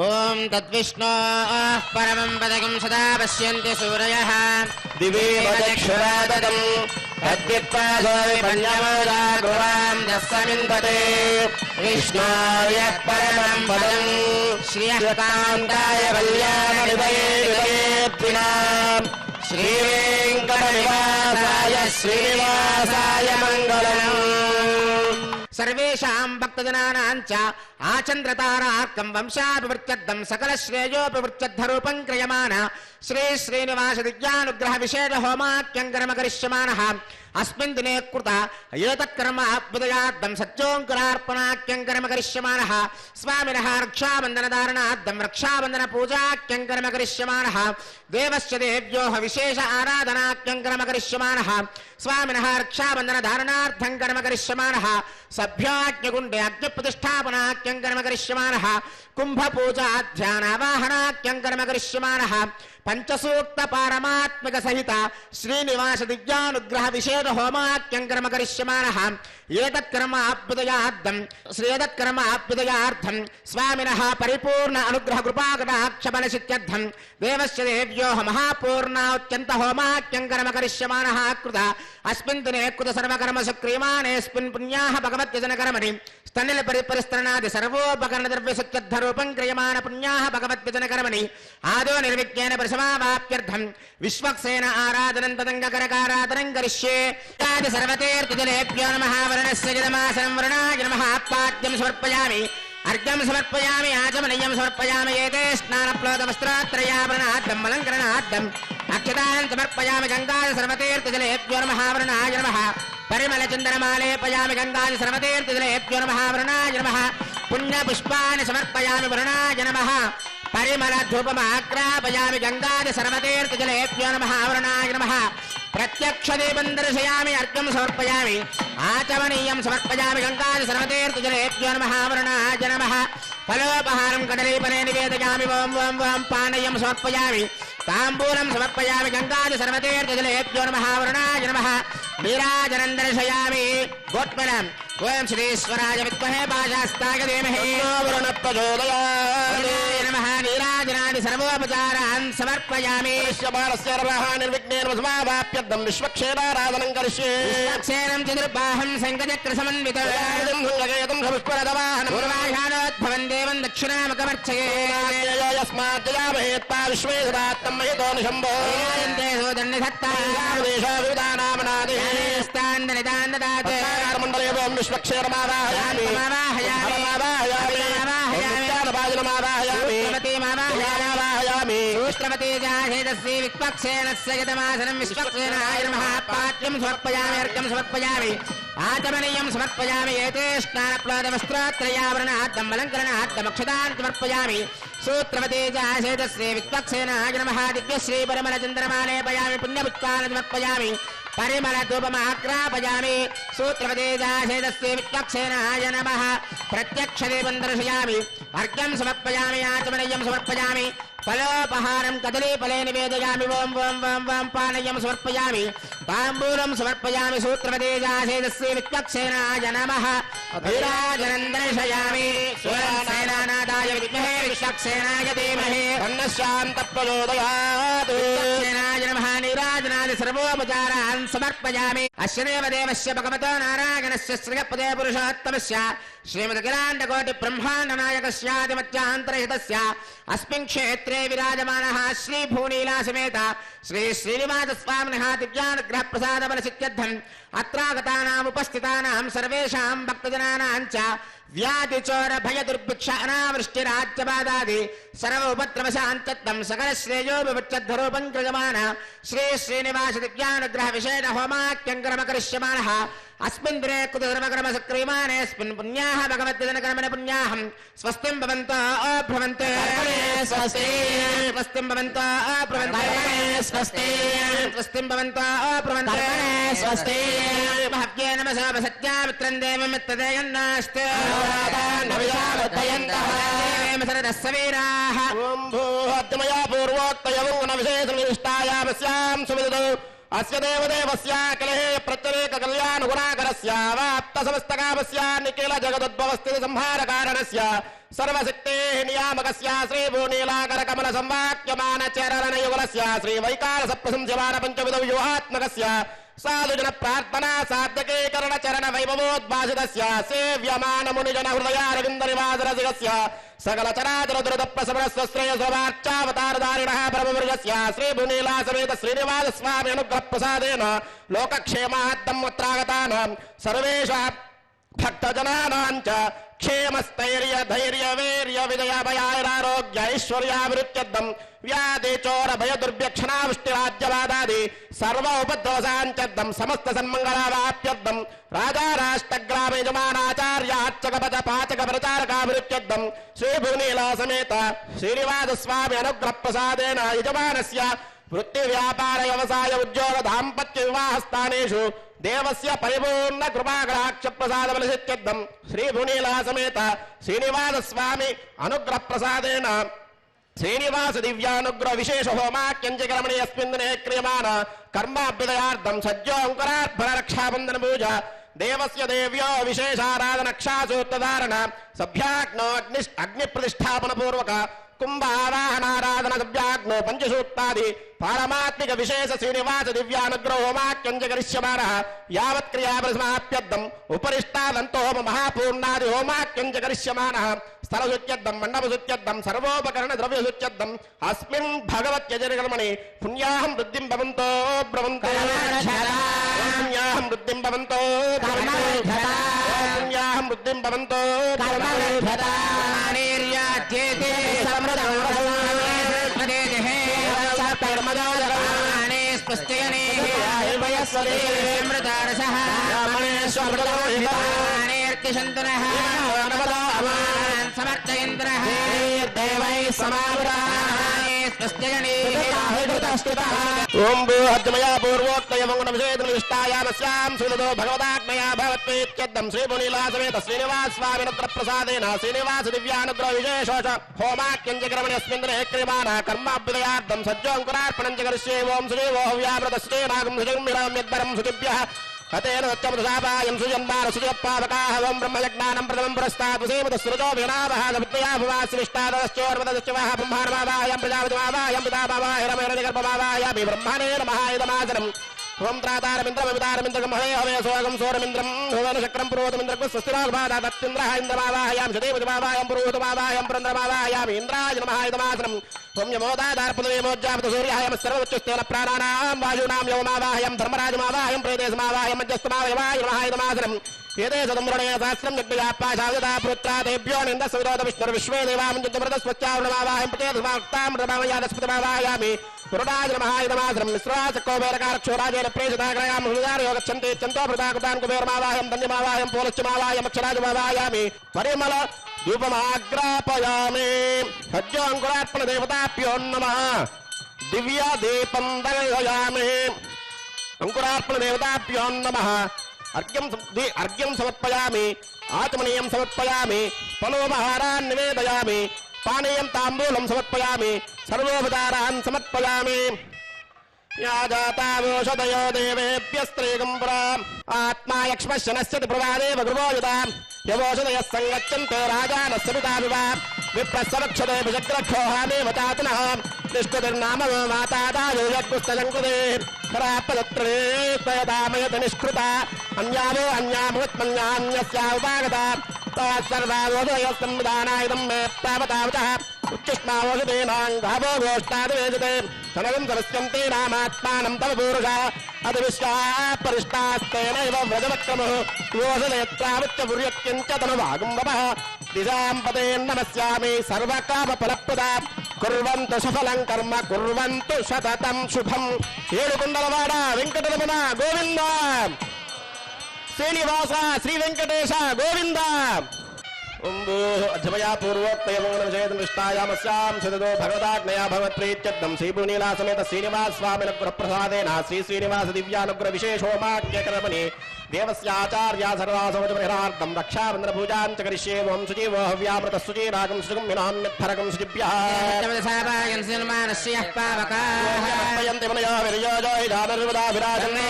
ఓం తద్విష్ణోః పరమం పదకం సదా పశ్యంతి సూరయః దివే వదక్షరాదం తద్విప్పాదో విపన్యమోదా గురాం దస్సమింపతే విష్ణోయ పరమం పదం శ్రీయకాంతాయ కళ్యాణ విదయేప్తినాం శ్రీవేంకటనివాసాయ శ్రీనివాసాయ మంగళం. సర్వేషాం భక్తజనానాం చ ఆచంద్రతారార్కం వంశాభివృత్యర్థం సకల శ్రేయోభివృత్యర్థరూపం క్రియమాణ శ్రీ శ్రీనివాస దివ్యానుగ్రహ విశేష హోమాఖ్యంకరమ కరిష్యమానః అస్మిన్ దినే కృత ఏతత్కర్మ అభ్యుదయార్థం సత్యోంకురార్పణాఖ్యంకరమ కరిష్యమానః స్వామినః రక్షాబంధనధారణార్థం రక్షాబంధన పూజాఖ్యంకరమ కరిష్యమానః దేవస్య దేవ్యోః విశేష ఆరాధనాఖ్యంకరమ కరిష్యమానః స్వామినః రక్షాబంధనధారణార్థం కర్మ కరిష్యమానః సభ్యాజ్ఞగుండే అగ్నిప్రతిష్టాపనాఖ్యం కర్మ కరిష్యమానః కుంభపూజాధ్యానావాహనాఖ్యం కర్మ కరిష్యమానః పంచసూక్త పారమాత్మిక సహిత శ్రీనివాస దివ్యానుగ్రహ విశేష హోమాఖ్యం కర్మ కరిష్యమానః ఏతత్కర్మ అభ్యుదయార్థం స్వామినః పరిపూర్ణ అనుగ్రహ కృపాకటాక్షబలసిత్యర్థం దేవస్య దేవ్యోః మహాపూర్ణాత్యంత హోమాఖ్యం కర్మ కరిష్యమానః కృత అస్మిన్ దినే కృత సర్వకర్మసు క్రియమాణేస్మిన్ పుణ్యాః భగవద్వ్యజనకర్మణి స్తనిల పరిపరిస్త్రణాది సర్వోపకరణ ద్రవ్య సత్యర్థరూపం క్రియమాణ పుణ్యాః భగవద్వ్యజనకర్మణి ఆదో నిర్విజ్ఞేన పరిసమావాప్యర్థం విశ్వక్సేన ఆరాధనం తదంగకరకారాధనం కరిష్యే తాది సర్వతీర్థజలేభ్యో నమః వరుణస్య జలమాసనం వరుణాయ నమః పాద్యం సమర్పయామి అర్ఘ్యం సమర్పయామి ఆచమనీయం సమర్పయామి ఏతే స్నానప్లోదవస్త్రాత్రయాభరణార్థం అలంకరణార్థం అక్షతాన్ సమర్పయామి గంగాది సర్వతీర్థజలేభ్యో నమః వరుణాయ నమః పరిమళ చందనమాలేపయామి గంగాది సర్వతీర్థజలేభ్యో నమః వరుణాయ నమః పుణ్యపుష్పాన్ని సమర్పయామి వరుణాయ నమః పరిమళ ధూపమాగ్రాపయామి గంగాది సర్వతీర్థజలేభ్యో నమః వరుణాయ నమః ప్రత్యక్ష దీపం దర్శయామి అర్ఘ్యం సమర్పయామి ఆచమనీయం సమర్పయామి గంగాది సర్వతీర్థజలేభ్యో నమః వరుణాయ నమః ఫలోపహారం కదలీఫలే నివేదయామి ఓం ఓం ఓం పానీయం సమర్పయామి తాంబూలం సమర్పయామి గంగాది సర్వతీర్థజలేభ్యో నమః వరుణాయ నమః నీరాజనం దర్శయామి గోత్మలం ఓం శ్రీశ్వరాయ విద్మహే పాశాస్తాయ ధీమహి వరుణాయ నమః నీరాజనాది సర్వోపచారాన్ సమర్పయామి నిర్విఘ్నేన సమావాప్యర్థం విశ్వక్షేమారాధనం కరిష్యే విశ్వక్షేణం చతుర్బాహం శంఖచక్ర సమన్వితం పూర్వాషాఢోద్భవం దేవం దక్షిణాముఖమర్చయే యస్మాజ్జయామహేత్పా విశ్వేశ్వరాత్తం మహితోనిశంభో మండలేవం విశ్వక్షేరమావాహయామి విశ్వక్షేనాయ నమః పాఠ్యం సమర్పయామి అర్ఘ్యం సమర్పయామి ఆచమనీయం సమర్పయామి ఏతే స్నానప్లోదవస్త్రాత్రయావరణార్థం అలంకరణార్థం అక్షతాన్ సమర్పయామి సూత్రవతేజాశేతశ్రీ విశ్వక్షేనాయ నమః దివ్యశ్రీ పరిమళ చంద్రమాలేపయామి పుణ్యపుష్పాన్ని సమర్పయామి పరిమళ ధూపమాగ్రాపయామి సూత్రవతేజాశేతశ్రీ విశ్వక్షేనాయ నమః ప్రత్యక్ష దీపం దర్శయామి అర్ఘ్యం సమర్పయామి ఆచమనీయం సమర్పయామి ఫలోపహారం కదలీఫలే నివేదయామి ఓం ఓం ఓం ఓం పానీయం సమర్పయామి తాంబూలం సమర్పయామి సూత్రవతేజాశేతశ్రీ విశ్వక్షేనాయ నమః నీరాజనం దర్శయామి సేనానాదాయ విద్మహే విశ్వక్షేనాయ ధీమహి తన్నశాంతప్రచోదయాత్ విశ్వక్షేనాయ నమః నీరాజనాది సర్వోపచారాన్ సమర్పయామి అస్య దేవదేవస్య భగవతో నారాయణస్య శ్రియపదే పురుషోత్తమస్య శ్రీమదఖిలాండకోటి బ్రహ్మాండ నాయకస్యాదిమత్యాంతరహితస్య అస్మిన్ క్షేత్రే విరాజమానః శ్రీ భూనీలా సమేత శ్రీ శ్రీనివాస స్వామినః దివ్యానుగ్రహ ప్రసాద బలసిత్యర్థం అత్రాగతానాం ఉపస్థితానాం సర్వేషాం భక్తజనానాం చ వ్యాధి చోర భయ దుర్భిక్ష అనావృష్టిరాజ్యబాధాది సర్వ ఉపద్రవశాంతత్వం సకల శ్రేయోభివృత్యర్థరూపం క్రియమాణ శ్రీ శ్రీనివాస దివ్యానుగ్రహ విశేష హోమాఖ్యంకరమ కరిష్యమానః అస్మిన్ దినే కృత సర్వకర్మ సక్రియమాణేస్మిన్ పుణ్యాః భగవద్వ్యజనకర్మణ పుణ్యాహం స్వస్తిం భవంతో భ్రవంతే స్వస్తి స్వస్తిం భవంతో భ్రవంతే స్వస్తి స్వస్తిం భవంతో భ్రవంతే స్వస్తి మహవ్యే నమసా సత్యామిత్రం దేవమిత్రదేయన్నాస్తే ఓం భూహద్మయా పూర్వోక్తయౌన విశేషనిష్టాయామస్యాం సువిదౌ అస్య దేవదేవస్య కలహే ప్రత్యేక కళ్యాణ గుణాకరస్య వాప్త సమస్తకామస్య నిఖిల జగదుద్భవస్థితి సంహార కారణస్య సర్వశక్తే నియామకస్య శ్రీ భూనీలాకర కమల సంవాక్యమాన చరణ యుగలస్య శ్రీ వైకాల సప్రశంస్యమాన పంచవిధ వ్యూహాత్మకస్య సాధుజన ప్రార్థనా సార్థకీకరణ చరణ వైభవోద్భాసితస్య సేవ్యమాన మునిజన హృదయారవింద నివాసరసికస్య సకల చరాచర దురద ప్రసవనస్వ శ్రేయసవార్చావతారధారిణః పరమవర్గస్య శ్రీ భూనీలా సమేత శ్రీనివాస స్వామి అనుగ్రహ ప్రసాదేన లోకక్షేమార్థం ఉత్రాగతానాం సర్వేషాం భక్తజనానాంచ క్షేమస్థైర్య ధైర్య వీర్య విజయభయారోగ్య ఐశ్వర్యాభివృత్యర్థం వ్యాధి చోర భయ దుర్భ్యక్షణావృష్టిరాజ్యవాదాది సర్వ ఉపద్రోసాంచర్థం సమస్త సన్మంగళావాప్యర్థం రాజా రాష్ట్రగ్రామ యజమానాచార్య అర్చక పద పాచక ప్రచారకాభివృత్యర్థం శ్రీ భూనీలా సమేత శ్రీనివాస స్వామి అనుగ్రహ ప్రసాదేన యజమానస్య వృత్తి వ్యాపార వ్యవసాయ ఉద్యోగ దాంపత్య వివాహ స్థానేషు దేవస్య పరిపూర్ణ కృపాకటాక్ష ప్రసాద బలసిత్యర్థం శ్రీ భూనీలా సమేత శ్రీనివాస స్వామి అనుగ్రహ ప్రసాదేన శ్రీనివాస దివ్యానుగ్రహ విశేష హోమాక్యంచకరమణి అస్మిన్ దినే క్రియమాణ కర్మాభ్యుదయార్థం సజ్జోంకరార్పణ రక్షాబంధన పూజ దేవస్య దేవ్యో విశేషారాధన క్షాసూత్రధారణ సభ్యాగ్నో అగ్ని ప్రతిష్టాపన పూర్వక కుంభావాహనారాధన సభ్యాగ్నో పంచసూక్తాది పారమాత్మిక విశేష శ్రీనివాస దివ్యానుగ్రహ హోమాక్యంచకరిష్యమాణ యావత్ క్రియాపరిసమాప్యర్థం ఉపరిష్టాదంతో హోమ మహాపూర్ణాది హోమాక్యంచకరిష్యమాణ స్థలశుత్యర్థం మండపశుత్యర్థం సర్వోపకరణ ద్రవ్యశుత్యర్థం అస్మిన్ భగవత్యజనికర్మణి పుణ్యాహం వృద్ధిం భవంతో భ్రవంతో పుణ్యాహం వృద్ధిం భవంతో పుణ్యాహం వృద్ధిం భవంతో సమర్థయంత్రః దేవై ఓం భూహద్మయా పూర్వోక్తయమంగుణవిషేదనిష్టాయామస్యాం సులతో భగవదాత్మయా భవత్వేత్యర్థం శ్రీభునీలా సమేత శ్రీనివాస స్వామినుగ్రహ ప్రసాదేన శ్రీనివాస దివ్యానుగ్రహ విశేషోష హోమాక్యంచకరమణి అస్మిన్ దినే క్రియమాణ కర్మాభ్యుదయార్థం సజ్జోంకురార్పణం చ కరిష్యే ఓం శ్రీవో హవ్యామృత శ్రీనాగం సుజంమిరం యద్వరం సుజుభ్యః అతేన సత్యమృషాపాయం సుజన్మాన సుజపావకాహ ఓం బ్రహ్మయజ్ఞానం ప్రథమం పురస్తాత్ సేమత సృజో వినామః గవిత్యా భువాసివిష్టాదశ్చోర్వదశ్చవః బ్రహ్మాణమావాయం ప్రజాపతిమావాయం పితామావాయ రమేణగర్భమావాయామి బ్రహ్మణే నమః ఇదమాసనం ఓం త్రాతారమింద్రమితారమింద్రగం హవే హవే సోగం సోరమింద్రం భువన చక్రం పురోతమింద్రకు స్వస్తిరాగబాధ తత్తింద్రః ఇంద్రమావాయాం సదేవతిమావాయం పురోతమావాయం పురంద్రమావాయామి ఇంద్రాయ నమః ఇదమాసనం ఓం యమోదాదార్పదవేమోజ్జాపత సూర్యాయం సర్వోచ్చస్థేన ప్రాణానాం వాయునాం యవమావాహయం ధర్మరాజమావాహయం ప్రేదేశమావాహయం మధ్యస్థమావయవాయ నమః ఇదమాసనం ఏదే సదమ్రణే సహస్రం యజ్ఞయాపాశావదా పుత్రాదేభ్యో నింద సువిరోధ విష్ణుర్ విశ్వే దేవామంజమృత స్వచ్ఛావణమావాహయం ప్రతేతామృతమావయామి పురుడాయ నమః ఇదమాసనం మిశ్రాచకోవేరకారక్షోరాజేన ప్రేషితాగ్రయాం హృదారయోగచ్చంతే చంతో ప్రతాకుతాన్ కుబేరమావాహయం ధన్యమావాహయం పోలశ్చమావాహయం అక్షరాజమావాయామి పరిమళ ధూపమాగ్రాపయామి సజ్జోంకురార్పణ దేవతాభ్యో నమః దివ్య దీపం దర్శయామి అంకురార్పణ దేవతాభ్యో నమః అర్ఘ్యం సమర్పయామి ఆచమనీయం సమర్పయామి ఫలోపహారాన్ నివేదయామి పానీయం తాంబూలం సమర్పయామి సర్వోపచారాన్ సమర్పయామి యాజాతావోషదయో దేవేభ్యస్త్రీగం పురా ఆత్మా యక్ష్మశనస్యతి ప్రవాదేవ గృహోయుతాం యవోషదయः సంగచ్చంతే రాజానస్య పితావివ విప్రస్సవక్షతే విజగ్రక్షోహానేవ చాతునః నిష్కృతిర్నామ మాతాదాయో యజ్ఞస్తజంకృతే ఖరాపదత్రే త్వయదామయత నిష్కృత అన్యావో అన్యామృత్మన్యాన్యస్యావుపాగత తత్సర్వావోదయ సంవిధానాయుధం మే ప్రావతావతః ఉత్కృష్ణావోషధేనాంగావో గోష్ఠాదివేదితే తనగం సమస్యంతే నామాత్మానం తవ పూరుష అది విశ్వాపరిష్టాస్తేనైవ వ్రజవక్రమః యోషనేత్రావిత్య పుర్యక్కించ తనువాగుంబవః దిశాం పదేన్నమస్యామి సర్వకామఫలప్రదా కుర్వంతు సఫలం కర్మ కుర్వంతు సతతం శుభం ఏడుకొండలవాడ వెంకటరమణ గోవింద శ్రీనివాస శ్రీ వెంకటేశ గోవింద अध्यमया पूर्वोक्तयमोक्षेदृष्टायामस्यां सदतो भगवदाज्ञया भगवत्प्रीत्यर्थं श्रीपुनीला समेत श्रीनिवास स्वामिनुग्रहप्रसादेन श्री श्रीनिवास दिव्यानुग्रह विशेषोमाख्यकर्मणि देवस्याचार्या सर्वासमजपरिहार्थं रक्षाबन्धनपूजां च करिष्ये ओं सुजीवो हव्यामृतः सुचीरागं सुगं विनाम्यत्फरकं सुजिभ्यः यन्ति मनयो विरयोजो हि दानर्वदा विराजन्ते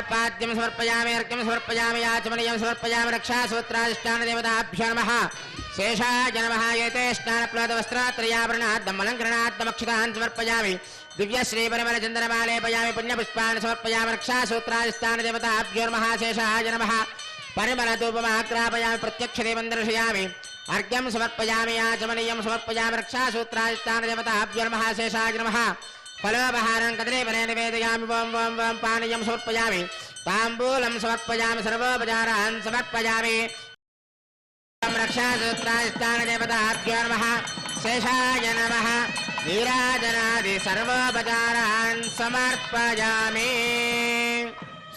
पाद्यं समर्पयामि अर्घ्यं समर्पयामि याचमनीयं समर्पयामि रक्षासूत्राधिष्ठानदेवताभ्यो नमः शेषाय नमः एते स्नानप्लवस्त्रात्रयाभरणाद्दमलङ्करणाद्दमक्षतान् समर्पयामि दिव्यश्रीपरिमलचन्दनमालेपयामि पुण्यपुष्पान् समर्पयामि रक्षासूत्राधिष्ठानदेवताभ्यो नमः शेषाय नमः परिमलधूपमाग्रापयामि प्रत्यक्षदेवं दर्शयामि अर्घ्यं समर्पयामि याचमनीयं समर्पयामि रक्षासूत्राधिष्ठानदेवताभ्यो नमः शेषाय नमः फलोपहारं कदलीफले निवेदयामि वं वं वं पानीयं समर्पयामि ताम्बूलं समर्पयामि सर्वोपचारान् समर्पयामि रक्षासूत्राधिष्ठानदेवताभ्यो नमः शेषाय नमः नीराजनादि सर्वोपचारान् समर्पयामि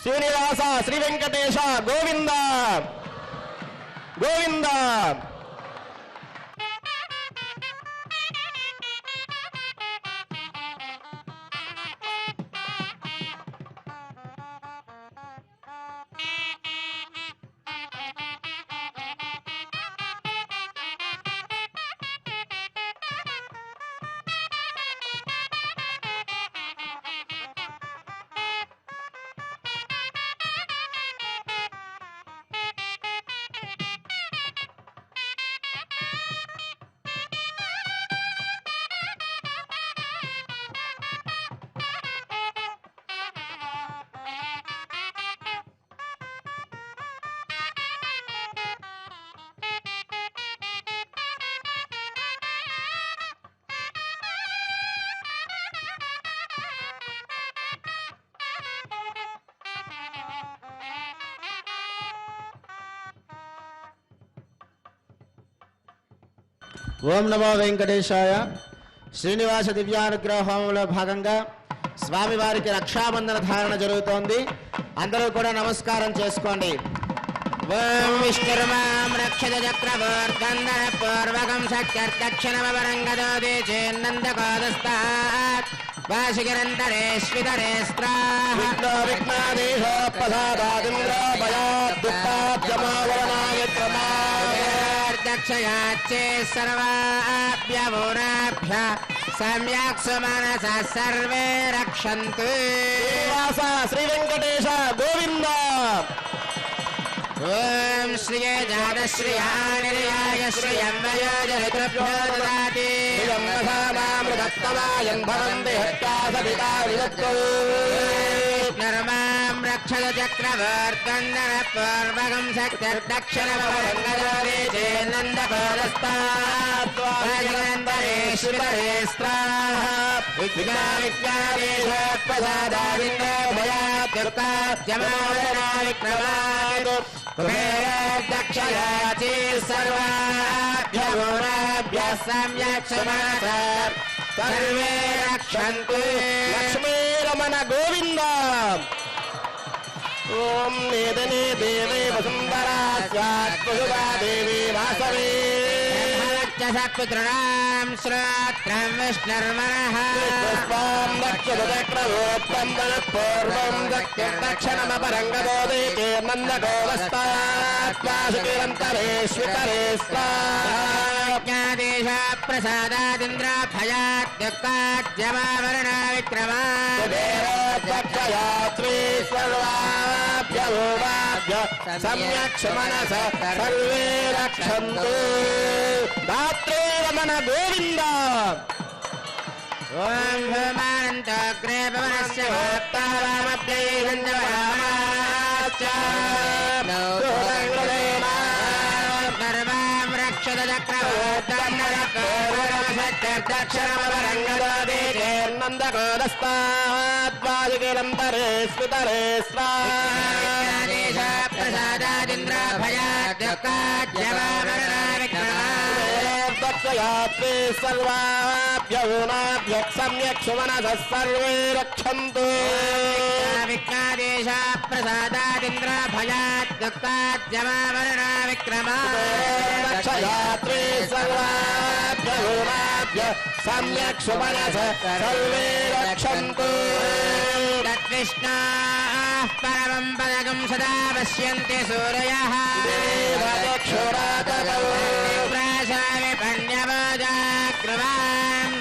श्रीनिवास श्री वेंकटेश गोविंद गोविंद ఓం నమో వెంకటేశాయ. శ్రీనివాస దివ్యానుగ్రహ హోమంలో భాగంగా స్వామివారికి రక్షాబంధన ధారణ జరుగుతోంది. అందరూ కూడా నమస్కారం చేసుకోండి. ఓం విష్ణుర్మాం రక్షత చక్రవర్తందన పూర్వకం సత్యర్దక్షిణమవరంగదోదే చేన్నందకోదస్తాత్ వాసిగిరంతరేష్వితరే స్త్రాః విఘ్నో విఘ్నాదేశ ప్రసాదాదింద్ర భయాద్దుఃఖాద్యమావరణాయత్రమా దక్షయాచ్చే సర్వాభ్యవోరాభ్య సమ్యక్ సుమనస సర్వే రక్షन्तు. శ్రీనివాస శ్రీ వెంకటేశ గోవింద. ఓం శ్రియే జాతశ్రియాయ శ్రియం వయోజరితృభ్యో దదాతి ృతత్తమాయన్ భవంతి హత్యాసపితా విదత్తు. నర్మాం రక్షత చక్రవర్తందన పూర్వకం శక్తిర్దక్షిణమవరంగదోదే చేన్నందకోదస్తాత్వాజగంతరేష్వితరే స్త్రాః విఘ్నావిఘ్నాదేశ ప్రసాదాదింద్ర భయాద్దుఃఖాద్యమావరణా విక్రమాత్ కుబేరదక్షయాచి సర్వాభ్యవోరాభ్యः సమ్యక్ సుమనస సర్వే రక్షन्तు. లక్ష్మీ రమణ గోవింద. ఓం నేదనే దేవే వసుంధరా స్యాత్ వసుధా దేవి వాసవే సత్పుత్రుణాం శ్రోత్రం విష్ణుర్మనః పుష్పాం దక్షిణచక్రవోత్తం పూర్వం దక్షిణమపరంగదోదే చేన్నందకోదస్తాత్వాసుకిరంతరేష్వితరే జ్ఞాదేశ ప్రసాదాదింద్ర భయాద్దుఃఖాద్యమావరణా విక్రమాత్ సమ్యక్ మనస సర్వే రక్షन्तు. దాత్రే రమణ గోవింద. ఓం భూమానంతోగ్రే భవనస్య భోక్తారామప్యైరంజవరామాశ్చ సర్వాం రక్షత చక్రవర్తందక్షరమవరంగదోదే చేన్నందకోదస్తాద్వాదికిరంతరే స్ఫితరే దేశ ప్రసాదాదింద్ర భయాద్దుఃఖాద్యమావరణా విక్రమాత్ దక్షయాత్రే సర్వాభ్య यूनाभ्यः सम्यक् सुमनसः सर्वे रक्षन्तु विघ्नादेश प्रसादादिन्द्र भयात् दुःखाद्यमावरणा विक्रमा रक्षयात्रे सर्वाभ्य यूनाभ्यः सम्यक् सुमनसः सर्वे रक्षन्तु तद्विष्णाः परमं पदकं सदा पश्यन्ति सूरयः प्राशामि पण्यवोजाग्रवां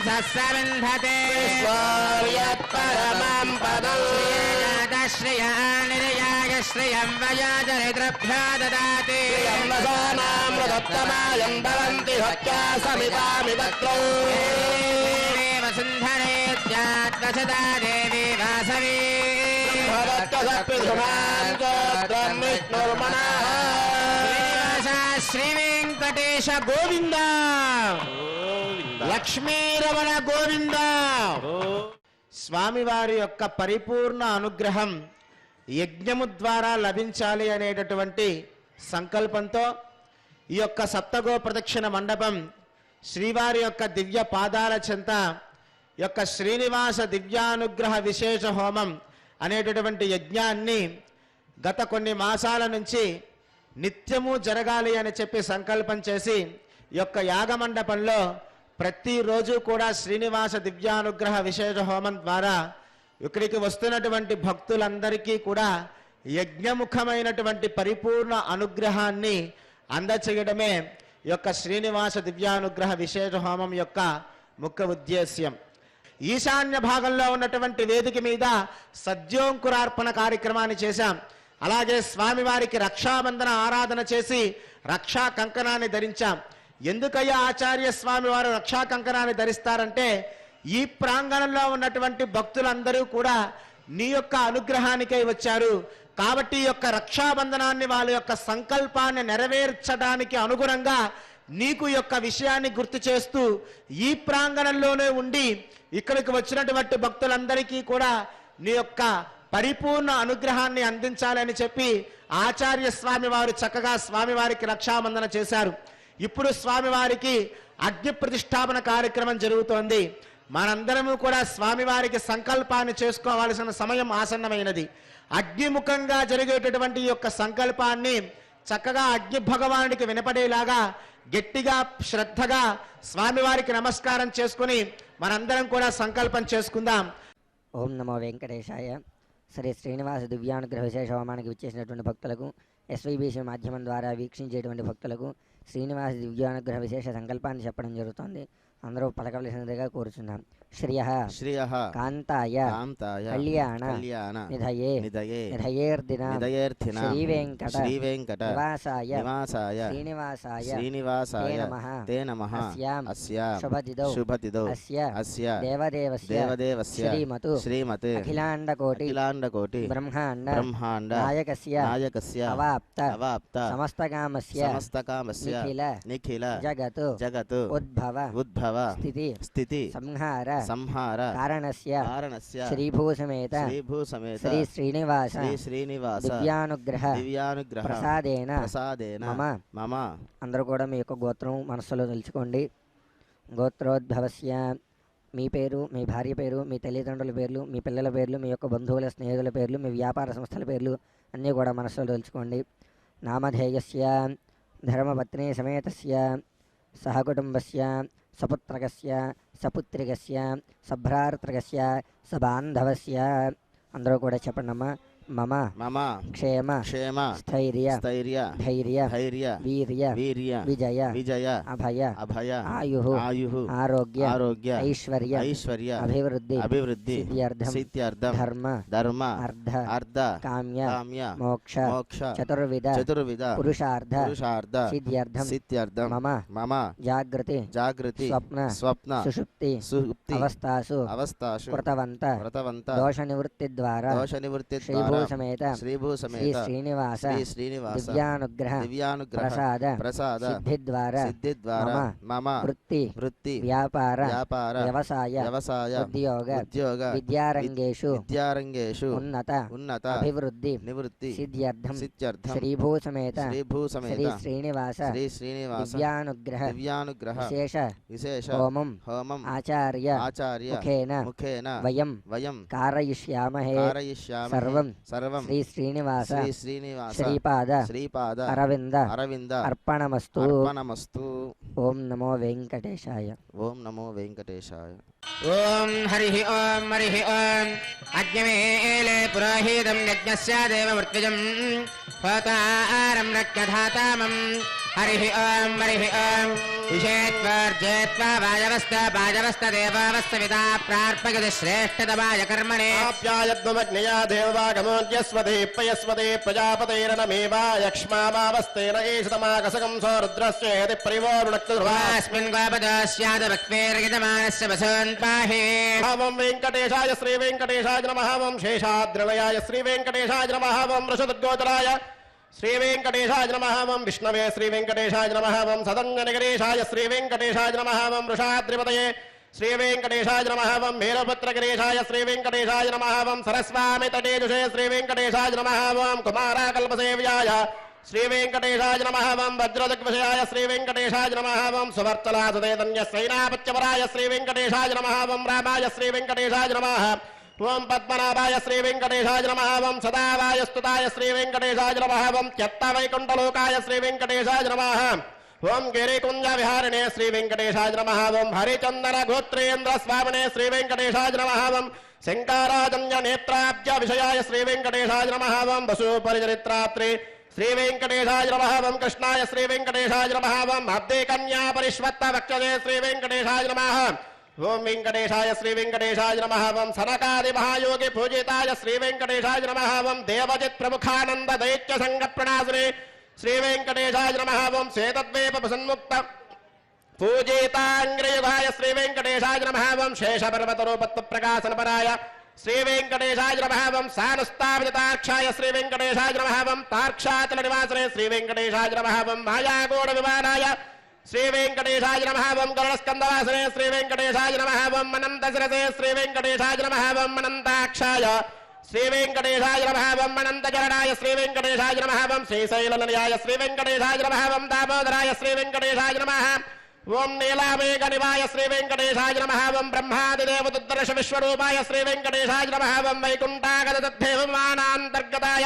सस्सविन्धते परमं पदम् श्रिया निरयाय श्रियं वयोजनिद्रभ्यो ददाति वसानामृतमायं भवन्ति हत्या समितामिदत्रो वसुन्धरेत्यात्वसदा देवी वासवी శ్రీవేంకటేశ గోవింద లక్ష్మీరమణ గోవింద. స్వామివారి యొక్క పరిపూర్ణ అనుగ్రహం యజ్ఞము ద్వారా లభించాలి అనేటటువంటి సంకల్పంతో ఈ యొక్క సప్తగో ప్రదక్షిణ మండపం శ్రీవారి యొక్క దివ్య పాదాల చెంత యొక్క శ్రీనివాస దివ్యానుగ్రహ విశేష హోమం అనేటటువంటి యజ్ఞాన్ని గత కొన్ని మాసాల నుంచి నిత్యము జరగాలి అని చెప్పి సంకల్పం చేసి ఈ యొక్క యాగమండపంలో ప్రతిరోజు కూడా శ్రీనివాస దివ్యానుగ్రహ విశేష హోమం ద్వారా ఇక్కడికి వస్తున్నటువంటి భక్తులందరికీ కూడా యజ్ఞముఖమైనటువంటి పరిపూర్ణ అనుగ్రహాన్ని అందచేయడమే ఈ యొక్క శ్రీనివాస దివ్యానుగ్రహ విశేష హోమం యొక్క ముఖ్య ఉద్దేశ్యం. ఈశాన్య భాగంలో ఉన్నటువంటి వేదిక మీద సద్యోంకురార్పణ కార్యక్రమాన్ని చేశాం. అలాగే స్వామివారికి రక్షాబంధన ఆరాధన చేసి రక్షా కంకణాన్ని ధరించాం. ఎందుకయ్యా ఆచార్య స్వామి వారు రక్షా కంకణాన్ని ధరిస్తారంటే ఈ ప్రాంగణంలో ఉన్నటువంటి భక్తులందరూ కూడా నీ యొక్క అనుగ్రహానికై వచ్చారు కాబట్టి ఈ యొక్క రక్షాబంధనాన్ని వాళ్ళ యొక్క సంకల్పాన్ని నెరవేర్చడానికి అనుగుణంగా నీకు యొక్క విషయాన్ని గుర్తు చేస్తూ ఈ ప్రాంగణంలోనే ఉండి ఇక్కడికి వచ్చినటువంటి భక్తులందరికీ కూడా నీ యొక్క పరిపూర్ణ అనుగ్రహాన్ని అందించాలని చెప్పి ఆచార్య స్వామి వారు చక్కగా స్వామివారికి రక్షాబంధన చేశారు. ఇప్పుడు స్వామివారికి అగ్ని ప్రతిష్టాపన కార్యక్రమం జరుగుతోంది. మనందరము కూడా స్వామివారికి సంకల్పాన్ని చేసుకోవాల్సిన సమయం ఆసన్నమైనది. అగ్నిముఖంగా జరిగేటటువంటి ఈ యొక్క సంకల్పాన్ని చక్కగా అగ్ని భగవానుడికి వినపడేలాగా గట్టిగా శ్రద్ధగా స్వామివారికి నమస్కారం చేసుకుని మనందరం కూడా సంకల్పం చేసుకుందాం. ఓం నమో వెంకటేశాయ. శ్రీ శ్రీనివాస దివ్యానుగ్రహ విశేష హోమానికి విచ్చేసినటువంటి భక్తులకు, ఎస్వైబీసీ మాధ్యమం ద్వారా వీక్షించేటువంటి భక్తులకు శ్రీనివాస దివ్యానుగ్రహ విశేష సంకల్పాన్ని చెప్పడం జరుగుతోంది. అందరూ పలకవలసినదిగా కోరుచున్నాం. శ్రియః కాంతాయ కళ్యాణ నిధయే నిధయేర్దిన శ్రీవేంకట నివాసాయ శ్రీనివాసాయ తే నమః అస్యాం శుభతిథౌ అస్య దేవదేవస్య శ్రీమత్ అఖిలాండకోటి బ్రహ్మాండ నాయకస్య అవాప్త సమస్తకామస్య నిఖిల జగత్ ఉద్భవ స్థితి సంహార కారణస్య శ్రీభూసమేత శ్రీ శ్రీనివాస దివ్యానుగ్రహ ప్రసాదేన మమ. అందరూ కూడా మీ యొక్క గోత్రం మనస్సులో తెలుసుకోండి. గోత్రోద్భవస్య మీ పేరు, మీ భార్య పేరు, మీ తల్లిదండ్రుల పేర్లు, మీ పిల్లల పేర్లు, మీ యొక్క బంధువుల స్నేహితుల పేర్లు, మీ వ్యాపార సంస్థల పేర్లు అన్నీ కూడా మనస్సులో తెలుసుకోండి. నామధేయస్య ధర్మపత్ని సమేతస్య సహకుటుంబస్య సపుత్రకస్య సపుత్రికస్య సభ్రాతృకస్య సబాంధవస్య. అందరూ కూడా చెప్పండమ్మా. మమ క్షేమ స్థైర్య ధైర్య వీర్య విజయ అభయ ఆయు ఆరోగ్య ఐశ్వర్య అభివృద్ధి సిద్ధ్యర్థం ధర్మ అర్థ కామ్య మోక్ష చతుర్విధ పురుషార్థ సిద్ధ్యర్థం మమ జాగృతి స్వప్న సుషుప్తి అవస్థాసు కృతవంత దోష నివృత్తి ద్వారా సమేత శ్రీ శ్రీనివాస దివ్యానుగ్రహ ప్రసాద సిద్ధిద్వార మమ వృత్తి వ్యాపార వ్యవసాయ ఉద్యోగ విద్యారంగేషు ఉన్నత అభివృద్ధి సిద్ధ్యర్థం శ్రీభూ సమేత శ్రీ శ్రీనివాస దివ్యానుగ్రహ విశేష హోమం ఆచార్య ముఖేన వయం కారయిష్యామహే సర్వం శ్రీ శ్రీనివాస శ్రీపాద అరవింద అర్పణమస్తు. ఓం నమో వెంకటేశాయ. ఓం హరి ఓం అజ్ఞమేలే పురోహితం యజ్ఞస్య దేవమృత్విజం హోతారం రక్తధాతామం. హరి ఓం విషేత్వర్జేత్వా వాజవస్త దేవావస్త విదా ప్రార్పగతి శ్రేష్ఠతమాయ కర్మణే ఆప్యాయద్వమగ్నయా దేవాగమోద్యస్వదే ప్రజాపతైరణమేవాయక్ష్మావావస్తేన ఏషతమాకసకం సోరుద్రస్యేతి పరివోరుణక్తుర్వాస్మిన్ గోపదోస్యాదభక్వేర్యజమానస్య వసోన్ పాహే. ఓం వెంకటేశాయ శ్రీ వెంకటేశాయ నమః. ఓం శేషాద్రిలయాయ శ్రీ వెంకటేశాయ నమః. ఓం వృషదుర్గోచరాయ శ్రీ వెంకటేశాయ నమః. ఓం విష్ణవే శ్రీ వెంకటేశాయ నమః. ఓం సదంగనగరేశాయ శ్రీ వెంకటేశాయ నమః. ఓం వృషాద్రిపతయే శ్రీ వెంకటేశాయ నమః. ఓం మేరపుత్రగిరీశాయ శ్రీ వెంకటేశాయ నమః. ఓం సరస్వామి తటేజుషే శ్రీ వెంకటేశాయ నమః. ఓం కుమారాకల్పసేవ్యాయ శ్రీ వెంకటేశాయ నమః. ఓం వజ్రదిగ్విషయాయ శ్రీ వెంకటేశాయ నమః. ఓం సువర్తలాసుదేతన్య సైనాపత్యవరాయ శ్రీ వెంకటేశాయ నమః. ఓం రామాయ శ్రీ వెంకటేశాయ నమః. ఓం పద్మనాభాయ శ్రీ వెంకటేశాయ నమః. ఓం సదావాయ స్తుతాయ శ్రీ వెంకటేశాయ నమః. ఓం త్యక్తవైకుంఠలోకాయ శ్రీ వెంకటేశాయ నమః. ఓం గిరికుంజ విహారిణే శ్రీ వెంకటేశాయ నమః. ఓం హరిచందన గోత్రేంద్ర స్వామినే శ్రీ వెంకటేశాయ నమః. ఓం శంకారాజన్య నేత్రాబ్జ విషయాయ శ్రీ వెంకటేశాయ నమః. ఓం వసూపరిచరిత్రాత్రి శ్రీ వెంకటేశాయ నమః. ఓం కృష్ణాయ శ్రీ వెంకటేశాయ నమః. ఓం అబ్దే కన్యా పరిష్వత్త వక్షజే శ్రీ వెంకటేశాయ నమః. ఓం వెంకటేశాయ శ్రీ వెంకటేశాయ నమః. ఓం సనకాది మహాయోగి పూజితాయ శ్రీ వెంకటేశాయ నమః. ఓం దేవజిత్ ప్రముఖానంద దైత్య సంగ ప్రణాశినే శ్రీ వెంకటేశాయ నమః. ఓం శ్వేతద్వీప సన్ముక్త పూజితాంగ్రయుగాయ శ్రీ వెంకటేశాయ నమః. ఓం శేషపర్వత రూపత్వ ప్రకాశనపరాయ శ్రీ వెంకటేశాయ నమః. ఓం సానుస్తావితాక్షాయ శ్రీ వెంకటేశాయ నమః. ఓం తార్క్షాచల నివాసనే శ్రీ వెంకటేశాయ నమః. ఓం మాయాగోడ విమానాయ శ్రీ వెంకటేశాయ నమః. ఓం గరుడస్కందవాసనే శ్రీ వెంకటేశాయ నమః. ఓం అనంతశిరసే శ్రీ వెంకటేశాయ నమః. ఓం అనంతాక్షాయ శ్రీ వెంకటేశాయ నమః. ఓం అనంతచరణాయ శ్రీ వెంకటేశాయ నమః. ఓం శ్రీశైలనిలయాయ శ్రీ వెంకటేశాయ నమః. ఓం దామోదరాయ శ్రీ వెంకటేశాయ నమః. ఓం నీలామేఘ నివాయ శ్రీ వెంకటేశాయ నమః. ఓం బ్రహ్మాదిదేవదుద్దర్శ విశ్వరూపాయ శ్రీ వెంకటేశాయ నమః. ఓం వైకుంఠాగత తద్దేవమానాంతర్గతాయ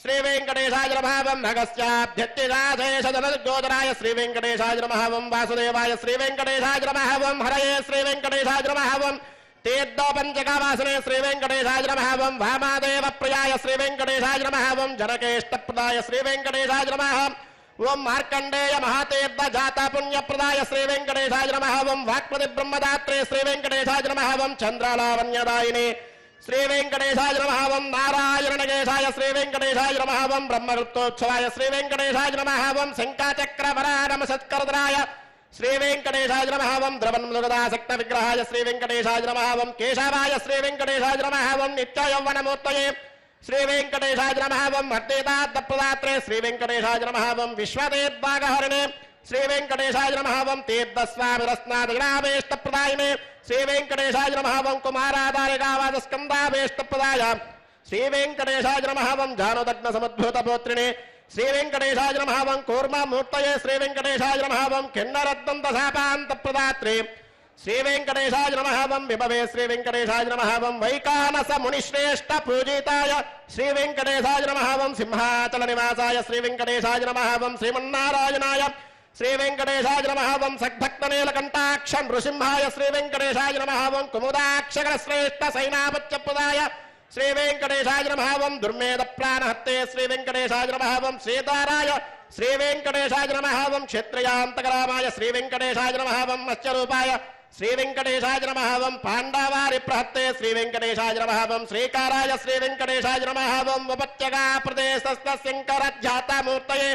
శ్రీ వెంకటేశాయ నమః. ఓం భగస్యాభ్యత్తిరాశేషజనగోచరాయ శ్రీ వెంకటేశాయ నమః. ఓం వాసుదేవాయ శ్రీ వెంకటేశాయ నమః. ఓం హరయే శ్రీ వెంకటేశాయ నమః. ఓం తీర్థోపంచకావాసనే శ్రీ వెంకటేశాయ నమః. ఓం వామాదేవ ప్రియాయ శ్రీ వెంకటేశాయ నమః. ఓం జనకేష్టప్రదాయ శ్రీ వెంకటేశాయ నమః. ఓం మార్కండేయ మహాతీర్థ జాత పుణ్యప్రదాయ శ్రీ వెంకటేశాయ నమః. ఓం వాక్పతి బ్రహ్మదాత్రే శ్రీ వెంకటేశాయ నమః. ఓం చంద్రాలావణ్యదాయిని శ్రీ వెంకటేశాయ నమః. ఓం నారాయణగేశాయ శ్రీ వెంకటేశాయ నమః. ఓం బ్రహ్మగుప్తోత్సవాయ శ్రీ వెంకటేశాయ నమః. ఓం శంఖాచక్రవరానమ సత్కరదరాయ శ్రీ వెంకటేశాయ నమః. ఓం ద్రవన్మృగదాసక్త విగ్రహాయ శ్రీ వెంకటేశాయ నమః. ఓం కేశవాయ శ్రీ వెంకటేశాయ నమః. ఓం నిత్యయౌవనమూర్తయే శ్రీ వెంకటేశాయ నమః. ఓం అర్ధేదాత్తప్రదాత్రే శ్రీ వెంకటేశాయ నమః. ఓం విశ్వదేద్భాగహరిణే శ్రీ వెంకటేశాయ నమః. ఓం తీర్థస్వామిరస్నాదినావేష్టప్రదాయినే శ్రీ వెంకటేశాయ నమః. ఓం కుమారాధారికావాదస్కందావేష్టప్రదాయ శ్రీ వెంకటేశాయ నమః. ఓం జానుదగ్న సముద్భూతపోత్రిణే శ్రీ వెంకటేశాయ నమః. ఓం కూర్మమూర్తయే శ్రీ వెంకటేశాయ నమః. ఓం కిన్నరద్దంతశాపాంతప్రదాత్రే శ్రీ వెంకటేశాయ నమః. ఓం విభవే శ్రీ వెంకటేశాయ నమః. ఓం వైకానస మునిశ్రేష్ఠ పూజితాయ శ్రీ వెంకటేశాయ నమః. ఓం సింహాచల నివాసాయ శ్రీ వెంకటేశాయ నమః. ఓం శ్రీమన్నారాయణాయ శ్రీ వెంకటేశాయ నమః. ఓం సద్భక్తనీలకంఠాక్ష నృసింహాయ శ్రీ వెంకటేశాయ నమః. ఓం కుముదాక్షర శ్రేష్ఠ సైనాపత్యప్రదాయ శ్రీ వెంకటేశాయ నమః. ఓం దుర్మేధ ప్రాణహత్తే శ్రీ వెంకటేశాయ నమః. ఓం సీతారాయ శ్రీ వెంకటేశాయ నమః. ఓం క్షత్రియాంతకరామాయ శ్రీ వెంకటేశాయ నమః. ఓం మత్స్యరూపాయ శ్రీ వెంకటేశాయ నమః. ఓం పాండవారి ప్రహత్తే శ్రీ వెంకటేశాయ నమః. ఓం శ్రీకారాయ శ్రీ వెంకటేశాయ నమః. ఓం ఉపత్యగా ప్రదేశస్థ శంకరధ్యాతమూర్తయే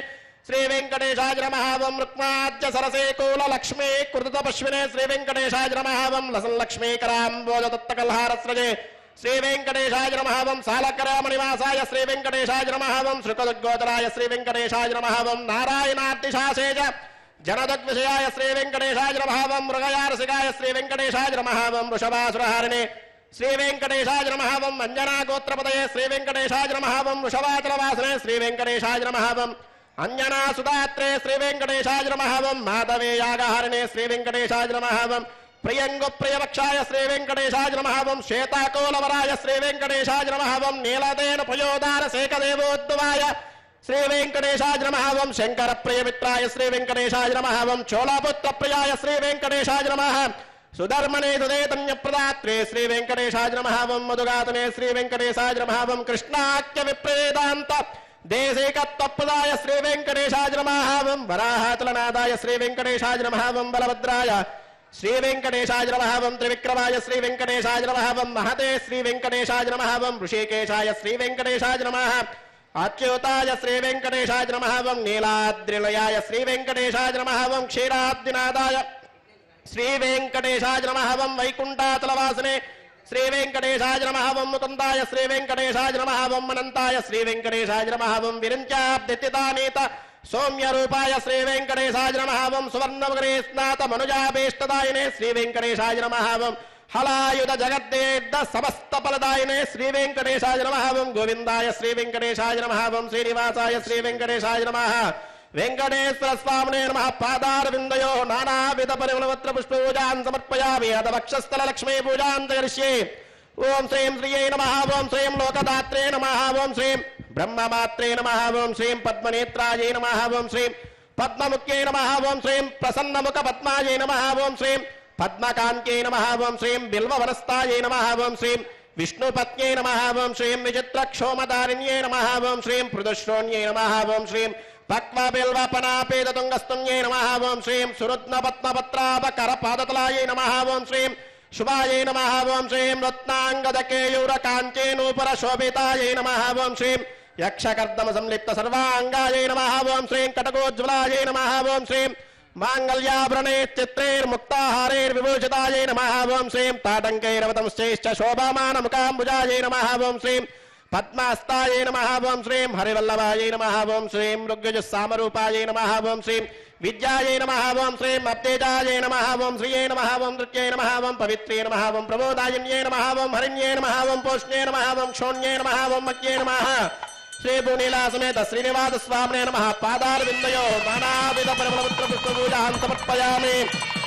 శ్రీ వెంకటేశాయ నమః. ఓం రుక్మాద్య సరసే కూల లక్ష్మీ కృత పశ్వినే శ్రీ వెంకటేశాయ నమః. ఓం లసన్ లక్ష్మీకరాంబోజ దత్తకల్హారస్రజే శ్రీ వెంకటేశాయ నమః ఓం సాలకరామనివాసాయ శ్రీ వెంకటేశాయ నమః ఓం శ్రీకదుద్గోచరాయ శ్రీ వెంకటేశాయ నమః ఓం నారాయణార్తిశాసేజ జనదగ్విషయాయ శ్రీ వెంకటేశాయ నమః ఓం మృగయారసికాయ శ్రీ వెంకటేశాయ నమః ఓం వృషభాసురహారిణే శ్రీ వెంకటేశాయ నమః ఓం అంజనాగోత్రపదయే శ్రీ వెంకటేశాయ నమః ఓం వృషభాచలవాసనే శ్రీ వెంకటేశాయ నమః ఓం అంజనాసుదాత్రే శ్రీ వెంకటేశాయ నమః ఓం మాధవేయాగహారిణే శ్రీ వెంకటేశాయ నమః ఓం ప్రియంగుప్రియవక్షాయ శ్రీ వెంకటేశాయ నమః ఓం శ్వేతాకోలవరాయ శ్రీ వెంకటేశాయ నమః ఓం నీలదేన పయోదార శేఖదేవోద్భవాయ శ్రీ వెంకటేశాయ నమః ఓం శంకర ప్రియమిత్రాయ శ్రీ వెంకటేశాయ నమః ఓం చోళపుత్ర ప్రియాయ శ్రీ వెంకటేశాయ నమః సుధర్మనే సుదేతన్య ప్రదాత్రే శ్రీ వెంకటేశాయ నమః ఓం మధుగాతనే శ్రీ వెంకటేశాయ నమః ఓం కృష్ణాఖ్య విప్రేదాంత దేశికత్వప్రదాయ శ్రీ వెంకటేశాయ నమః ఓం వరాహాచలనాదాయ శ్రీ వెంకటేశాయ నమః ఓం బలభద్రాయ శ్రీ వెంకటేశాయ నమః ఓం త్రివిక్రమాయ శ్రీ వెంకటేశాయ నమః ఓం మహతే శ్రీ వెంకటేశాయ నమః ఓం ఋషికేశాయ శ్రీ వెంకటేశాయ నమః అచ్యుతాయ శ్రీ వెంకటేశాయ నమః ఓం నీలాద్రిలయాయ శ్రీ వెంకటేశాయ నమః ఓం క్షీరాబ్దినాదాయ శ్రీ వెంకటేశాయ నమః ఓం వైకుంఠాచలవాసనే శ్రీ వెంకటేశాయ నమః ఓం ముకుందాయ శ్రీ వెంకటేశాయ నమః ఓం అనంతాయ శ్రీ వెంకటేశాయ నమః ఓం విరించాబ్దితితానీత సౌమ్య రూపాయ శ్రీ వెంకటేశాయ నమః ఓం సువర్ణముఖే స్నాత మనుజాభీష్టదాయినే శ్రీ వెంకటేశాయ నమః ఓం హలాయుధ జగద్దేద్ద సమస్త ఫలదాయినే శ్రీ వెంకటేశాయ నమః ఓం గోవిందాయ శ్రీ వెంకటేశాయ నమః ఓం శ్రీనివాసాయ శ్రీ వెంకటేశాయ నమః వెంకటేశ్వర స్వామినే నమః పాదారవిందయో నానావిధ పరిమళవత్ర పుష్పపూజాన్ సమర్పయామి అద వక్షస్థల లక్ష్మీ పూజాన్ కరిష్యే ఓం శ్రీం శ్రీయై నమః ఓం శ్రీం లోకదాత్రే నమః ఓం శ్రీం బ్రహ్మమాత్రే నమః ఓం శ్రీం పద్మనేత్రాయై నమః ఓం శ్రీం పద్మముఖ్యై నమః ఓం శ్రీం ప్రసన్నముఖ పద్మాయై నమః ఓం శ్రీం పద్మకాంత్యై నమః ఓం శ్రీం బిల్వవనస్తాయై నమః ఓం శ్రీం విష్ణుపత్న్యై నమః ఓం శ్రీం విచిత్రక్షోమదారిణ్యై నమః ఓం శ్రీం పృదుశ్రోణ్యై నమః ఓం శ్రీం పక్వబిల్వపనాపేదతుంగస్తున్యై నమః ఓం శ్రీం సురుత్నపద్మపత్రాపకరపాదతలాయై నమః ఓం శ్రీం శుభాయై నమః ఓం శ్రీం రత్నాంగదకేయూరకాంచేనూపుర శోభితాయై నమః ఓం శ్రీం యక్షకర్దమ సంలిప్త సర్వాంగాయై నమః ఓం శ్రీం కటకోజ్వలాయై నమః ఓం శ్రీం మాంగళ్యాభరణే చిత్రైర్ముక్తాహారైర్విభూషితాయై నమః ఓం శ్రీం తాటంకైరవతంశ్చైశ్చ శోభామానముఖాంబుజాయై నమః ఓం శ్రీం పద్మాస్తాయై నమః ఓం శ్రీం హరివల్లభాయై నమః ఓం శ్రీం ఋగ్యజస్సామరూపాయై నమః ఓం శ్రీం విద్యాయై నమః ఓం శ్రీం అప్తేజాయై నమః ఓం శ్రీయై నమః ఓం నృత్యై నమః ఓం పవిత్రే నమః ఓం ప్రబోధాయిన్యై నమః ఓం హరిణ్యై నమః ఓం పోష్ణ్యై నమః ఓం క్షోణ్యై నమః ఓం మక్యై నమః శ్రీ భూనీలా సమేత శ్రీనివాస స్వామినే నమః పాదారవిందయో నానావిధ పరిమళపుత్ర పుష్పపూజాన్ సమర్పయామి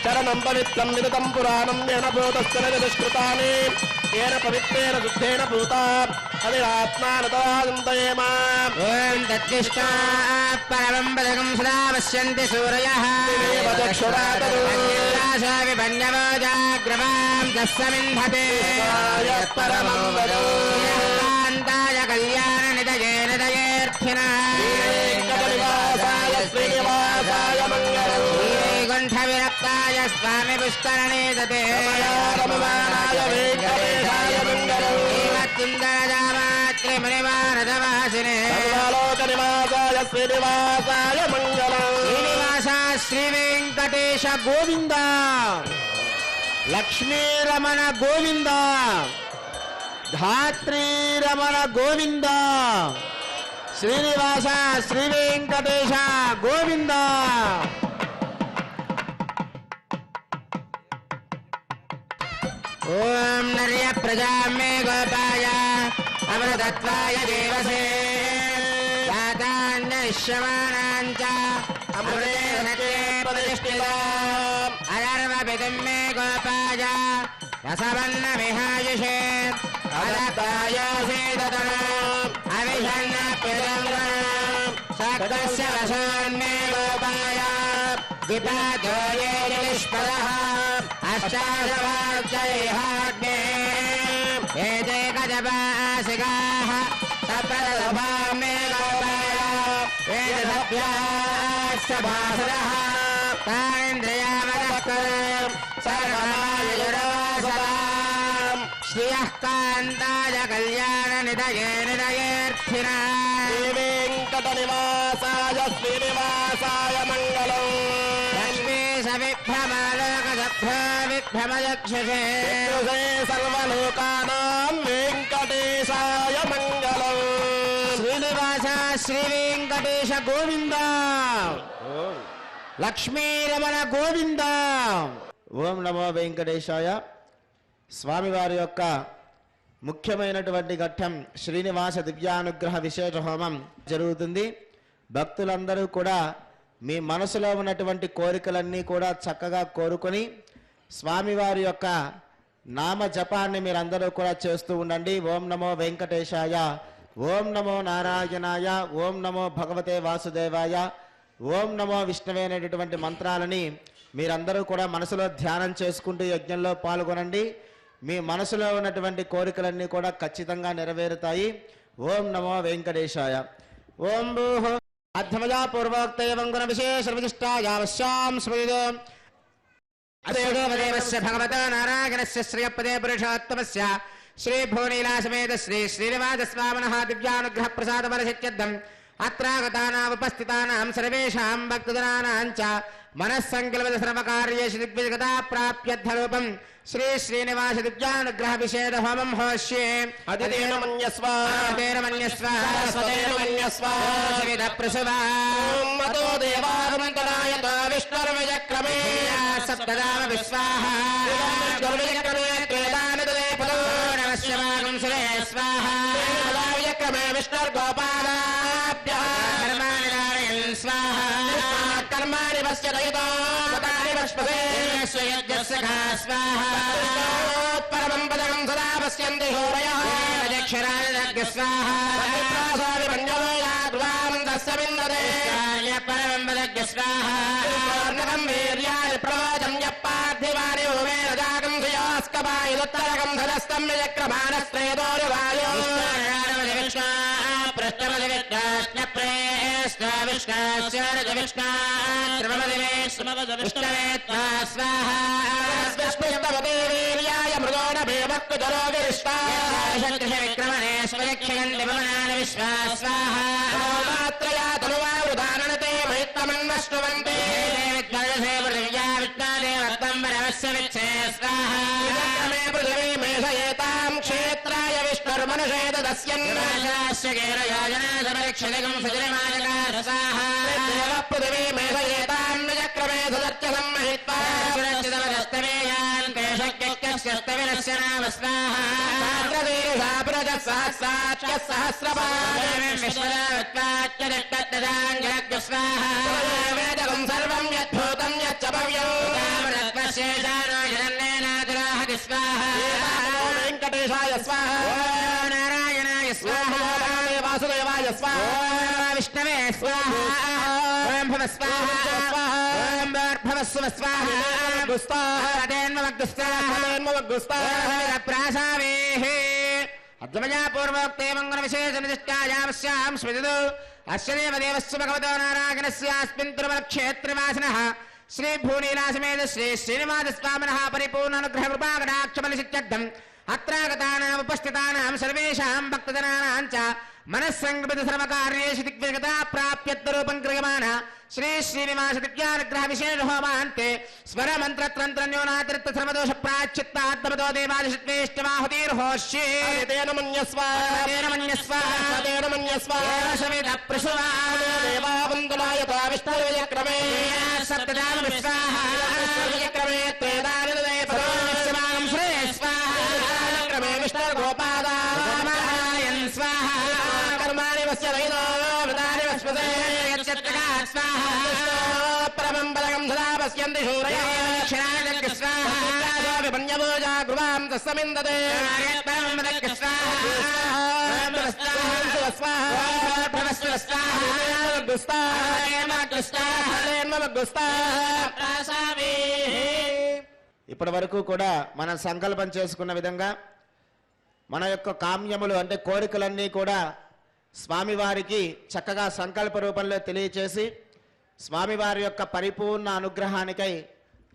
చరణం పవిత్రం నిరతం పురాణం ఏన భూతస్థన దుష్కృతాని ఏన పవిత్రేణ శుద్ధేన భూతా అదిరాత్మానతరాజంతయేమ ఓం తత్తిష్టా పరమం పదకం సదా పశ్యంతి సూరయః విపన్యవోజాగ్రవాం తస్సమింధతే పరమం వదో కాంతాయ కళ్యాణ నిదయే నిదయేర్థినః వెంకటనివాసాయ శ్రీనివాసాయ మంగళం వైకుంఠ విరక్తాయ స్వామి పుష్కరణే దతే రమమానాయ వెంకటేశాయ మంగళం శ్రీమత్సుందరదామాత్రిమునివారదవాసినే సర్వలోకనివాసాయ శ్రీనివాసాయ మంగళం శ్రీనివాస శ్రీ వెంకటేశ గోవింద లక్ష్మీరమణ గోవింద ధాత్రీరమణ గోవింద శ్రీనివాస శ్రీ వెంకటేశ గోవింద ఓం నర్య ప్రజా మే గోపాయ అమృతత్వాయ దేవసే దాతాన్యశ్యమానాంచ అమృతే సతే ప్రతిష్ఠితాం అధర్వపితుం మే గోపాయ రసవన్న విహాయుషే అదత్తాయోసేదతనాం అవిషన్న పితంగనాం సక్తస్య వశాన్మే గోపాయ విపాజోయే నిష్పదః అష్టాదవార్చైహాగ్నే ఏతే కజపాసికాః సప్తదభాం మే గోపాయ వేద సభ్యాస్సభాసదః తానింద్రియామదఃకరం సర్వమాయురవాసదాం శ్రియః కాంతాయ కళ్యాణ నిదయే నిదయేర్థినః శ్రీ వెంకటనివాసాయ శ్రీనివాసాయ మంగళం లక్ష్మీ సవిభ్రమలోకసభ్యో విభ్రమయక్షసే సర్వలోకానాం శ్రీ వెంకటేశ గోవింద, లక్ష్మీరమణ గోవింద. ఓం నమో వెంకటేశాయ. స్వామివారి యొక్క ముఖ్యమైనటువంటి ఘట్టం శ్రీనివాస దివ్యానుగ్రహ విశేష హోమం జరుగుతుంది. భక్తులందరూ కూడా మీ మనసులో ఉన్నటువంటి కోరికలన్నీ కూడా చక్కగా కోరుకొని స్వామివారి యొక్క నామ జపాన్ని మీరందరూ కూడా చేస్తూ ఉండండి. ఓం నమో వెంకటేశాయ, ఓం నమో నారాయణాయ, ఓం నమో భగవతే వాసుదేవాయ, ఓం నమో విష్ణువే అనేటటువంటి మంత్రాలని మీరందరూ కూడా మనసులో ధ్యానం చేసుకుంటూ యజ్ఞంలో పాల్గొనండి. మీ మనసులో ఉన్నటువంటి కోరికలన్నీ కూడా ఖచ్చితంగా నెరవేరుతాయి. ఓం నమో వెంకటేశాయ. ఓం భూః అధ్యమజా పూర్వోక్తేవం గుణ విశేష విశిష్టాయావశ్యాం స్మృతిదో అదేవదేవస్య భగవతో నారాయణస్య శ్రియపదే పురుషోత్తమస్య శ్రీ భూనీలాసమేత శ్రీ శ్రీనివాస స్వామినః దివ్యానుగ్రహ ప్రసాద పరిసిద్ధ్యం అత్రాగతానాం ఉపస్థితానాం సర్వేషాం భక్తజనానాం చ మనస్సంకల్పిత సర్వకార్యేషు దిగ్విజగతా ప్రాప్యర్థరూపం శ్రీ శ్రీనివాస దివ్యానుగ్రహ విశేష హోమం హోష్యే. అదితేన మన్యస్వ అదేన మన్యస్వ స్వదేన మన్యస్వ సవిత ప్రసవా మతో దేవాగమంతనాయత విష్ణుర్విజక్రమే సప్తదామ విశ్వాహ విష్ణుర్విజక్రమే త్రేదానదే పదో నమస్యమాగం సురే స్వాహ విజక్రమే విష్ణుర్గోపాలాభ్యః కర్మాణి నారాయణ స్వాహ కర్మాణి పశ్యదయతో మతాని పశ్పసే స్వయజ్ఞస్య ఖా స్వాహ పరమం పదకం సదా పశ్యంతి హోరయః అక్షరాజ స్వాహ ప్రాసాది పంచమయాద్వాం దస్సవిందదే పరమం పదజ్ఞ స్వాహ పూర్ణకం వీర్యాని ప్రవాచం యప్పార్థివాని భూమేన జాగం శ్రేయోస్కపాయ దత్తరకం సదస్తం విచక్రమాణస్త్రేదోరువాయో పృష్ఠమది విష్ణ ప్రేష్ణ విష్ణ విష్ణ విష్ణవే స్వాహ విష్ణుస్తవతే వీర్యాయ మృగోణ భీమక్కు జరోగిరిష్టా మాత్రయా తనువావృధాననతే మహిత్వమన్వశ్నువంతే విజక్రమే పృథివీ మేషయేతాం క్షేత్రాయ విష్ణుర్మనుషేద దస్యన్ దేవ పృథివీ మేషయేతాం విజక్రమే సదర్చ సమ్మహిత్వా వేదకం సర్వం యద్భూతం యచ్చ భవ్యం వెంకటేశాయ స్వాహ నారాయణాయ స్వాహ వాసుదేవాయ స్వాహ విష్ణవే స్వాహ ఓం భవ స్వాహ ఓం భవస్వ స్వాహ అద్వజా పూర్వోక్తే మంగళ విశేష నిష్టాయాస్యాం స్మృతిదో అస్య దేవదేవస్య భగవతో నారాయణస్యాస్మిన్ తిరుమల క్షేత్రవాసినః శ్రీ భూనీలాసమేత శ్రీ శ్రీనివాస స్వామినః పరిపూర్ణ అనుగ్రహ కృపాకటాక్షబలిసిత్యర్థం అత్రాగతానాం ఉపస్థితానాం సర్వేషాం భక్తజనానాం చ మనస్సంకల్పిత సర్వకార్యేషు దిగ్విజగతా ప్రాప్యర్థరూపం క్రియమాణ శ్రీ శ్రీనివాస దివ్యానుగ్రహ విశేష హోమాంతే స్వర మంత్రత్రంత్రన్యోనాతిరిక్త సర్వదోష ప్రాశ్చిత్తాత్మతో దేవాదిష్వేష్టమాహుతిర్హోష్యే తేన మన్యస్వ తేన మన్యస్వ తేన మన్యస్వ సవిత ప్రసవా దేవావందనాయత విష్ణుర్విజక్రమే సప్తదామ విశ్వాహ విజక్రమే త్రేదానదే పదో నమస్యమాగం శ్రే స్వాహ విజక్రమే విష్ణుర్గోపాదాయన్ స్వాహ కర్మాణి వస్య వైదో వృతాని వస్పదే స్వాహ పరమం పదకం సదా పశ్యంతి శూరయః క్షరాజ స్వాహ పంచభోజా గృహాం తస్సమిందతే ఇప్పటి వరకు కూడా మనం సంకల్పం చేసుకున్న విధంగా మన యొక్క కామ్యములు అంటే కోరికలన్నీ కూడా స్వామివారికి చక్కగా సంకల్ప రూపంలో తెలియచేసి స్వామివారి యొక్క పరిపూర్ణ అనుగ్రహానికై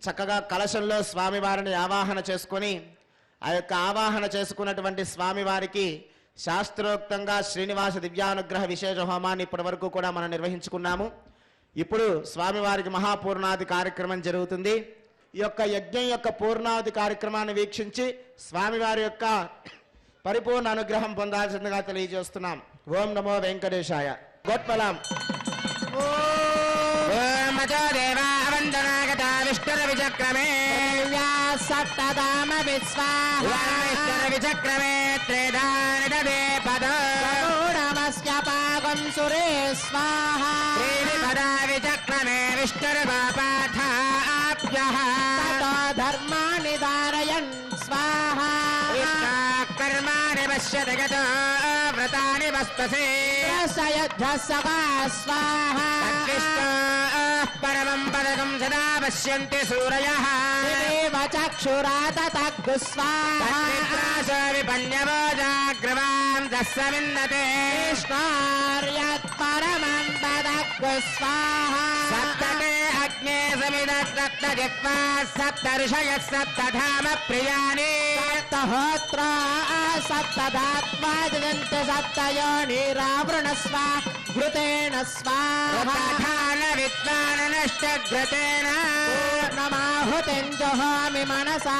చక్కగా కలశంలో స్వామివారిని ఆవాహన చేసుకొని ఆ యొక్క ఆవాహన చేసుకున్నటువంటి స్వామివారికి శాస్త్రోక్తంగా శ్రీనివాస దివ్యానుగ్రహ విశేష హోమాన్ని ఇప్పటి వరకు కూడా మనం నిర్వహించుకున్నాము. ఇప్పుడు స్వామివారికి మహాపూర్ణాది కార్యక్రమం జరుగుతుంది. ఈ యొక్క యజ్ఞం యొక్క పూర్ణావధి కార్యక్రమాన్ని వీక్షించి స్వామివారి యొక్క పరిపూర్ణ అనుగ్రహం పొందాల్సిందిగా తెలియజేస్తున్నాం. ఓం నమో వెంకటేశాయ. గోత్ఫలం మచో దేవా వందనాగత విష్ణుర్విచక్రమే సప్తదామ విష్ణుర్విచక్రమే త్రేదాని దదే పదమస్య పాగం సురే స్వాహా పదా విచక్రమే విష్ణుర్వాపాఠాభ్యః ధర్మాణి ధారయన్ స్వాహా కర్మాణి పశ్యతి గతో వ్రతాని వస్తసే సయద్ధ సగా స్వాహా పరమం పదకం సదా పశ్యంతి సూరయః చక్షురాతగ్గు స్వాహా విపణ్యవోజాగ్రవాం దస్సమిన్నతే పరమం పదగ్గు స్వాహా సప్తతే అగ్నే సమిదత్రజిత్వా సప్త ఋషయః సప్తధామ ప్రియాణి సప్తహోత్ర సప్తధాత్మా జయంత సప్తయోనిరావృణ స్వా ఘృతేన స్వాహా విద్వానష్టఘృతేన నమాహుతింజహామి మనసా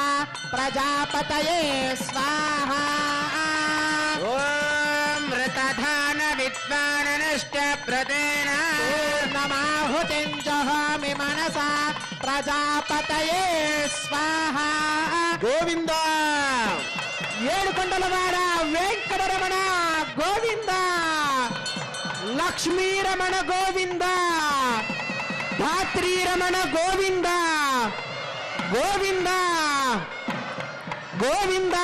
ప్రజాపతయే స్వాహా ఓం మృతధాన విద్వానష్టఘృతేన నమాహుతింజహామి మనసా ప్రజాపతయే స్వాహా గోవింద ఏడుకొండలవాడ వెంకటరమణ గోవింద లక్ష్మీరమణ గోవింద ధాత్రీరమణ గోవింద గోవింద గోవింద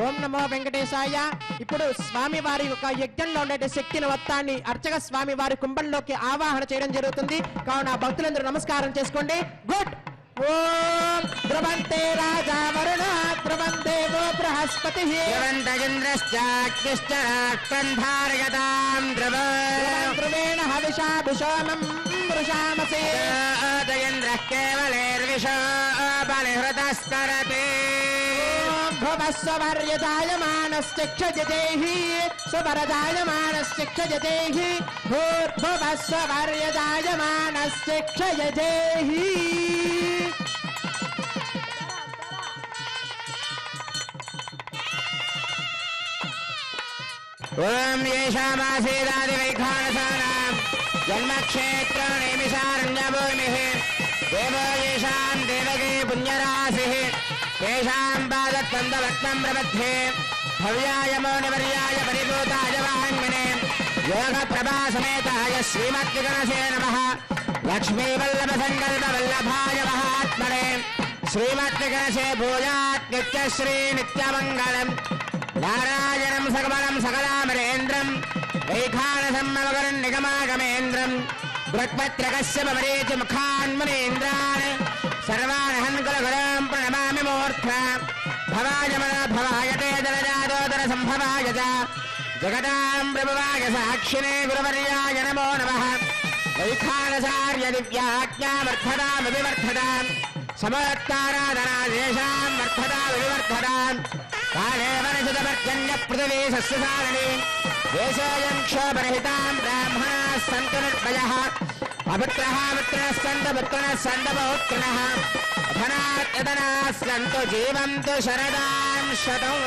ఓం నమో వెంకటేశాయ. ఇప్పుడు స్వామి వారి యొక్క యజ్ఞంలో ఉండే శక్తిని మొత్తాన్ని అర్చక స్వామి వారి కుంభంలోకి ఆవాహన చేయడం జరుగుతుంది. కావున భక్తులందరూ నమస్కారం చేసుకోండి. గుడ్. ఓం ధ్రువంతే రాజా వరుణ ధ్రువం దేవో బృహస్పతి ధ్రువేణ హవిషాభిషోమం వృషామసే కేవలేర్విషో బలిహృతస్కరతే భువస్వర్యజాయమానశ్చక్షజతేః సువరజాయమానశ్చక్షజతేః భూర్భువస్వర్యజాయమానశ్చక్షజతేః. ఓం యేషామాసీదాదివైఖానసానాం జన్మక్షేత్ర నైమిషారణ్యభూమిః देवो येषां देवगे पुण्यराशिः तेषां पादत्वन्दवत्नं प्रबध्ये भव्याय मौनिवर्याय परिभूताय वाङ्मने योगप्रभासमेताय श्रीमद्विगणसे नमः लक्ष्मीवल्लभसङ्कल्पवल्लभाय महात्मने श्रीमद्विगणसे भूयात् नित्यश्री नित्यमङ्गलम् नारायणं सकमलं सकलामरेन्द्रं वैखानसं निगमागमेन्द्रं बृहत्पत्रकश्यपमरीचिमुखान्मुनीन्द्रान् सर्वान् कुलगुरुं प्रणमामि मूर्ध्ना भवाय भवाय ते दलजादोदरसम्भवाय च जगतां प्रभुवाय साक्षिणे गुरुवर्याय नमो नमः वैखानसार्य दिव्याज्ञामर्थतामभिवर्धताम् समोत्ताराधनादेशां वर्धतामभिवर्धताम् काले वनशतपर्जन्यपृथिवी सस्यशालिनी देशोऽयं क्षोभरहितां ब्राह्मणाः सन्तु निर्भयः अपुत्रः पुत्रः सन्तु पुत्रिणः सन्तु पौत्रिणः अधनात् यदनाः सन्तु जीवन्तु शरदां शतम्